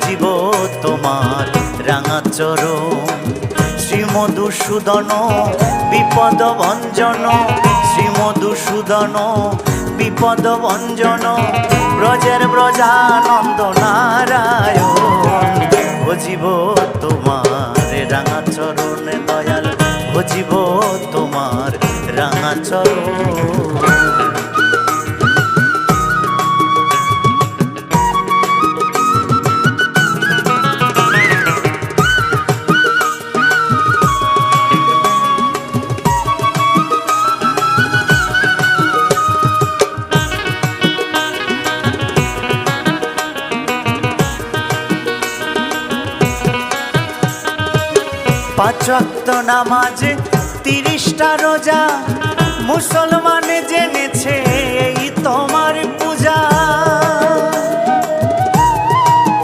ভজিব তোমার রাঙা চরণ। শ্রীমধুসূদন বিপদ ভঞ্জন, শ্রীমধুসূদন বিপদ ভঞ্জন, ব্রজের ব্রজানন্দ নারায়ণ। ভজিব তোমার রাঙা চরণ দয়াল, ভজিব তোমার রাঙা চরণ। পাঁচ ওয়াক্ত নামাজ 30টা রোজা, মুসলমান জেনেছে এই তোমার পূজা।